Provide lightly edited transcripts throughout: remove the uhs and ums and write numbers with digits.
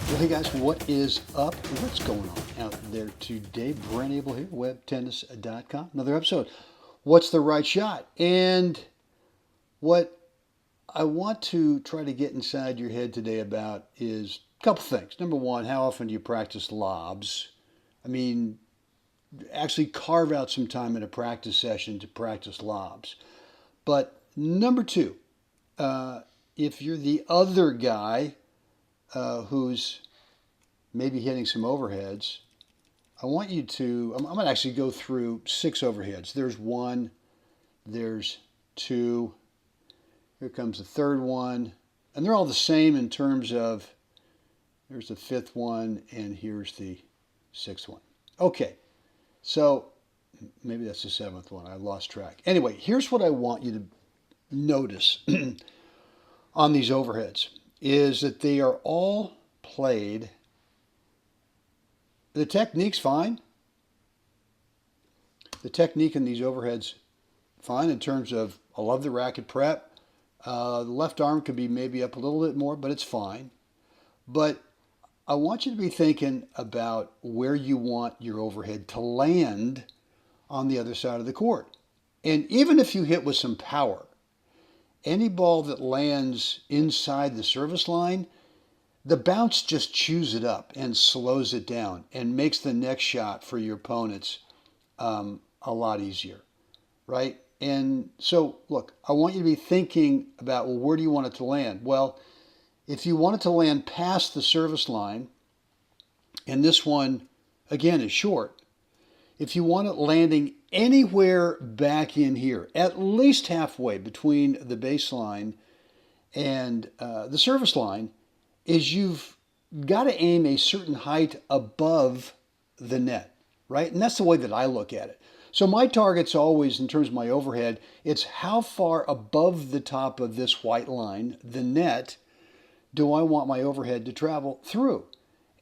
Well, hey guys, what is up? What's going on out there today? Brent Abel here, webtennis.com. Another episode. What's the right shot? And what I want to try to get inside your head today about is a couple things. Number one, how often do you practice lobs? I mean, actually carve out some time in a practice session to practice lobs. But number two, if you're the other guy who's maybe hitting some overheads, I want you to, I'm going to actually go through 6 overheads. There's 1, there's 2, here comes the 3rd one, and they're all the same in terms of, there's the 5th one, and here's the 6th one. Okay, so maybe that's the 7th one. I lost track. Anyway, here's what I want you to notice on these overheads is that they are all played. The technique's fine. The technique in these overheads, fine in terms of, I love the racket prep. The left arm could be maybe up a little bit more, but it's fine. But I want you to be thinking about where you want your overhead to land on the other side of the court. And even if you hit with some power, any ball that lands inside the service line, the bounce just chews it up and slows it down and makes the next shot for your opponents a lot easier, right? And so, look, I want you to be thinking about, well, where do you want it to land? Well, if you want it to land past the service line, and this one, again, is short, if you want it landing anywhere back in here, at least halfway between the baseline and the service line, is you've got to aim a certain height above the net, right? And that's the way that I look at it. So my target's always, in terms of my overhead, it's how far above the top of this white line, the net, do I want my overhead to travel through?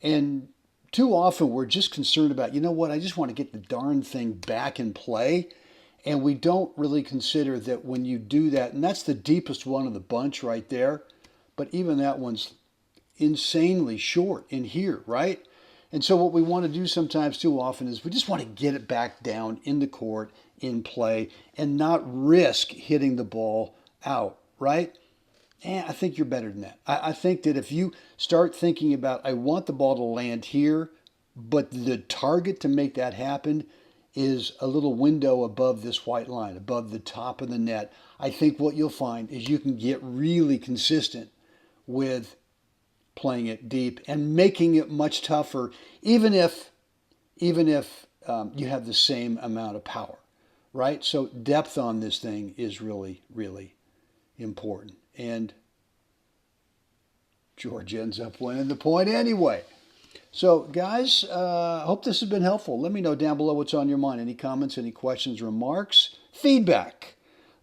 And too often we're just concerned about, you know what, I just want to get the darn thing back in play. And we don't really consider that when you do that, and that's the deepest one of the bunch right there, but even that one's insanely short in here, right? And so what we want to do sometimes too often is we just want to get it back down in the court, in play, and not risk hitting the ball out, right? And I think you're better than that. I think that if you start thinking about, I want the ball to land here, but the target to make that happen is a little window above this white line, above the top of the net, I think what you'll find is you can get really consistent with playing it deep and making it much tougher, even if you have the same amount of power, right? So depth on this thing is really, really important. And George ends up winning the point anyway. So guys, I hope this has been helpful. Let me know down below what's on your mind. Any comments, any questions, remarks, feedback.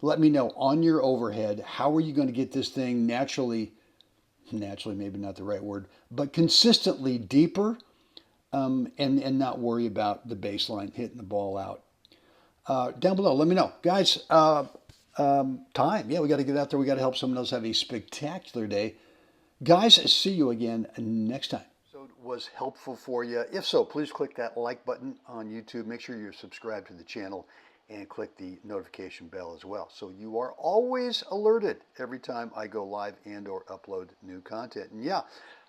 Let me know on your overhead, how are you going to get this thing naturally, maybe not the right word, but consistently deeper, and not worry about the baseline hitting the ball out. Down below, let me know. Guys, time. Yeah, we got to get out there. We got to help someone else have a spectacular day. Guys, see you again next time. So it was helpful for you. If so, please click that like button on YouTube. Make sure you're subscribed to the channel and click the notification bell as well, so you are always alerted every time I go live and or upload new content. And yeah,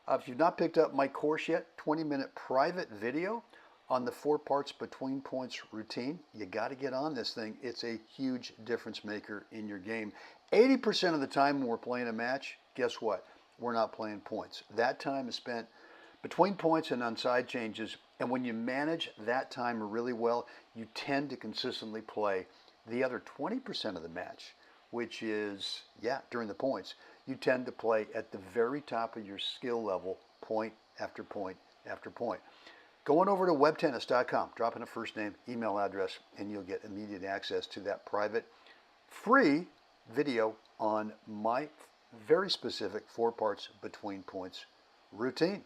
if you've not picked up my course yet, 20-minute private video on the 4 parts between points routine, you got to get on this thing. It's a huge difference maker in your game. 80% of the time when we're playing a match, guess what? We're not playing points. That time is spent between points and on side changes, and when you manage that time really well, you tend to consistently play the other 20% of the match, which is, yeah, during the points. You tend to play at the very top of your skill level, point after point after point. Go on over to webtennis.com, drop in a first name, email address, and you'll get immediate access to that private, free video on my very specific 4 parts between points routine.